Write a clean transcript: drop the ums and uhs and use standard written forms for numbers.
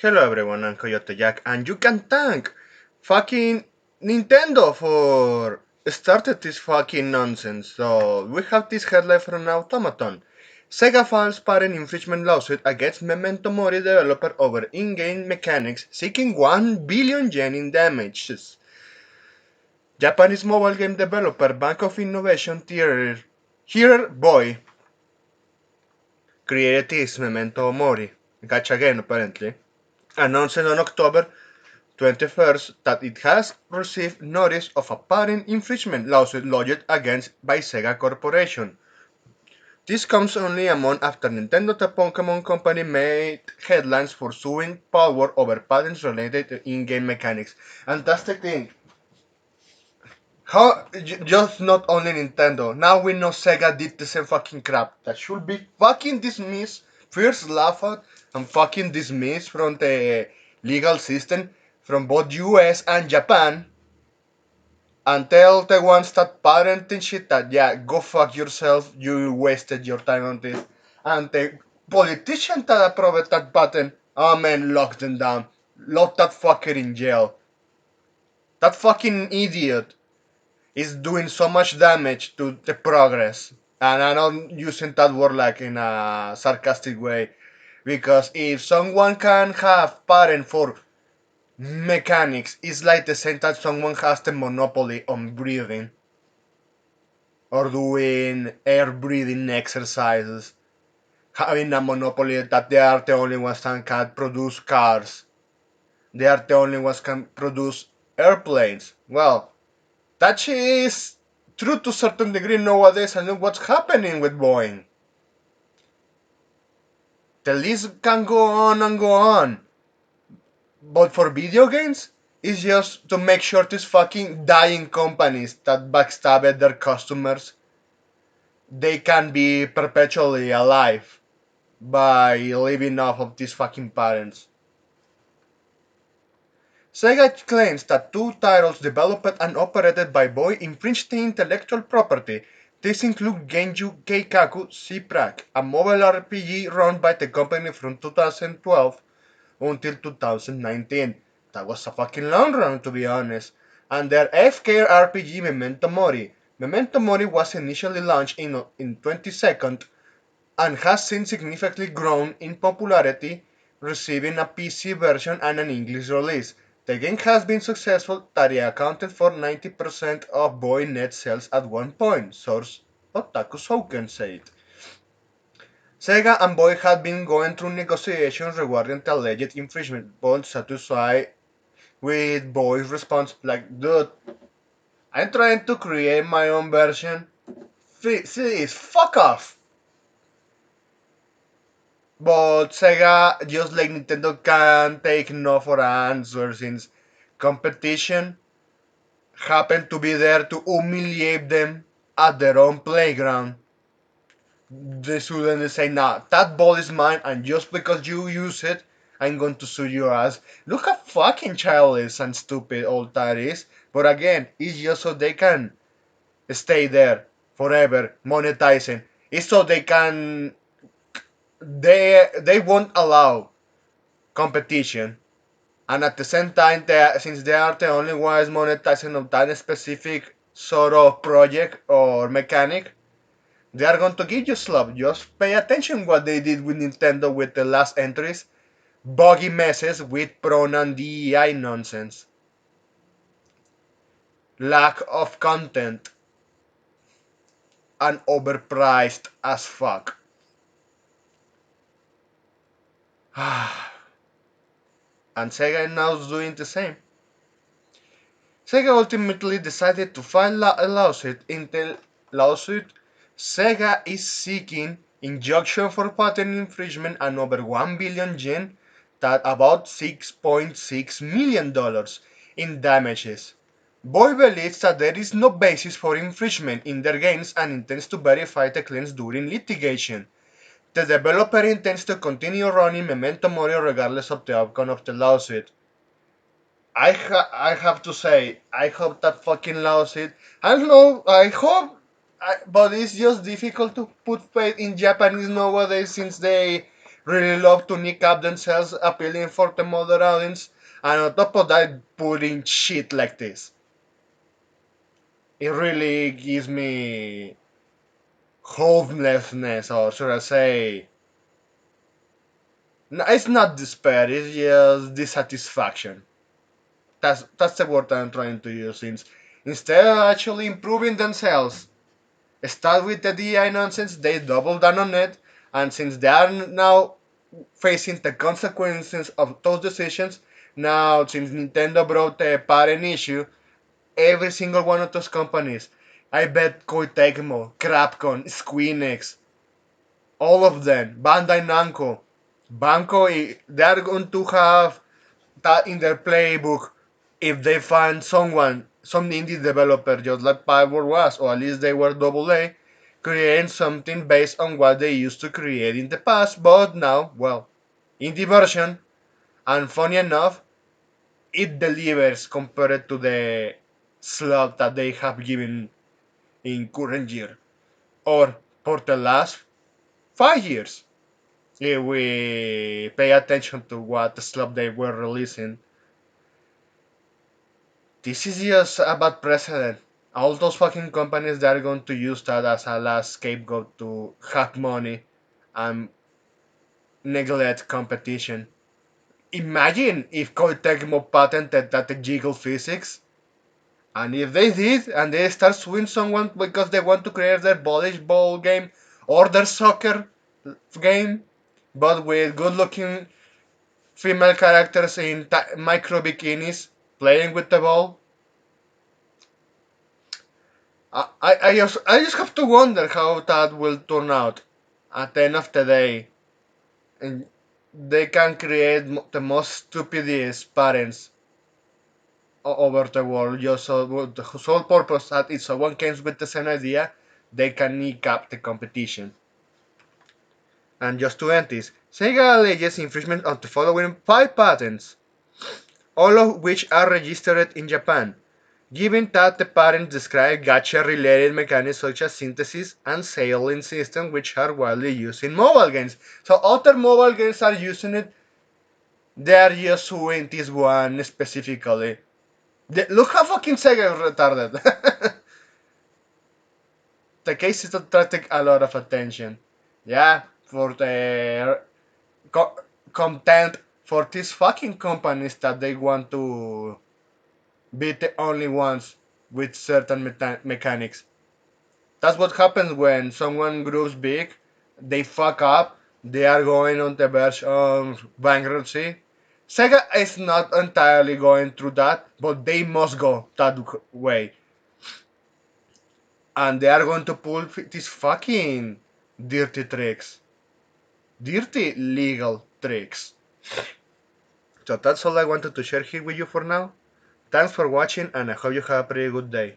Hello everyone, I'm Coyote Jack, and you can thank fucking Nintendo for started this fucking nonsense. So we have this headline from Automaton. Sega files patent infringement lawsuit against Memento Mori developer over in-game mechanics, seeking 1 billion yen in damages. Japanese mobile game developer Bank of Innovation Here Boy created this Memento Mori, gacha game apparently, announced on October 21st that it has received notice of a patent infringement lawsuit lodged against by Sega Corporation. This comes only a month after Nintendo the Pokémon Company made headlines for suing Power over patents related to in-game mechanics. And that's the thing. How just not only Nintendo. Now we know Sega did the same fucking crap. That should be fucking dismissed, first laughed at, and fucking dismissed from the legal system from both US and Japan. And tell the ones that parenting shit that yeah, go fuck yourself, you wasted your time on this. And the politician that approved that patent, oh man, lock them down. Lock that fucker in jail. That fucking idiot is doing so much damage to the progress. And I'm not using that word like in a sarcastic way. Because if someone can have patent for mechanics, it's like the same that someone has the monopoly on breathing. Or doing air breathing exercises. Having a monopoly that they are the only ones that can produce cars. They are the only ones can produce airplanes. Well, that is true to a certain degree nowadays, and look what's happening with Boeing. The list can go on and go on. But for video games, it's just to make sure these fucking dying companies that backstabbed their customers, they can be perpetually alive by living off of these fucking patents. Sega claims that two titles developed and operated by Boy infringed the intellectual property. These include Genju Keikaku Shipwreck, a mobile RPG run by the company from 2012 until 2019. That was a fucking long run, to be honest. And their FK RPG Memento Mori. Memento Mori was initially launched in 22nd and has since significantly grown in popularity, receiving a PC version and an English release. The game has been successful that it accounted for 90% of Boy net sales at one point, source Otaku Souken said. Sega and Boy had been going through negotiations regarding the alleged infringement, but satisfied with Boy's response like, dude, I'm trying to create my own version. Please, fuck off. But Sega, just like Nintendo, can take no for an answer since competition happened to be there to humiliate them at their own playground. They shouldn't say, nah, that ball is mine, and just because you use it, I'm going to sue your ass. Look how fucking childish and stupid all that is. But again, it's just so they can stay there forever, monetizing. It's so they can. They won't allow competition. And at the same time, since they are the only ones monetizing on that specific sort of project or mechanic, they are going to give you slop. Just pay attention what they did with Nintendo with the last entries. Buggy messes with pronoun DEI nonsense. Lack of content. And overpriced as fuck. And Sega now is doing the same. Sega ultimately decided to file a lawsuit. In the lawsuit, Sega is seeking injunction for patent infringement and over 1 billion yen, that about $6.6 million in damages. Boy believes that there is no basis for infringement in their games and intends to verify the claims during litigation. The developer intends to continue running Memento Mori regardless of the outcome of the lawsuit. I have to say, I hope that fucking lawsuit. I don't know. I hope, but it's just difficult to put faith in Japanese nowadays since they really love to nick up themselves, appealing for the modern audience, and on top of that, putting shit like this. It really gives me hopelessness, or should I say, no, it's not despair, it's just dissatisfaction. That's the word I'm trying to use. Since instead of actually improving themselves, start with the DI nonsense, they double down on it, and since they are now facing the consequences of those decisions, now since Nintendo brought the parent issue, every single one of those companies, I bet Koei Tecmo, Capcom, Squeenix, all of them, Bandai Namco, Banco, they are going to have that in their playbook if they find someone, some indie developer, just like Power was, or at least they were double A, creating something based on what they used to create in the past, but now, well, indie version, and funny enough, it delivers compared to the slot that they have given in current year, or for the last 5 years. If we pay attention to what the slot they were releasing, this is just a bad precedent. All those fucking companies that are going to use that as a last scapegoat to have money and neglect competition. Imagine if Koei Tecmo patented that jiggle physics, and if they did, and they start suing someone because they want to create their volleyball game or their soccer game, but with good-looking female characters in micro bikinis playing with the ball, I just have to wonder how that will turn out at the end of the day. And they can create the most stupidest parents over the world just so the sole purpose that if someone comes with the same idea, they can kneecap the competition. And just to end this, Sega alleges infringement of the following 5 patents, all of which are registered in Japan. Given that the patents describe gacha-related mechanics such as synthesis and sailing systems, which are widely used in mobile games. So other mobile games are using it. They are just suing this one specifically. Look how fucking Sega is retarded. The case is attracting a lot of attention. Yeah, for the content for these fucking companies that they want to be the only ones with certain mechanics. That's what happens when someone grows big, they fuck up, they are going on the verge of bankruptcy. Sega is not entirely going through that, but they must go that way. And they are going to pull these fucking dirty tricks. Dirty legal tricks. So that's all I wanted to share here with you for now. Thanks for watching and I hope you have a pretty good day.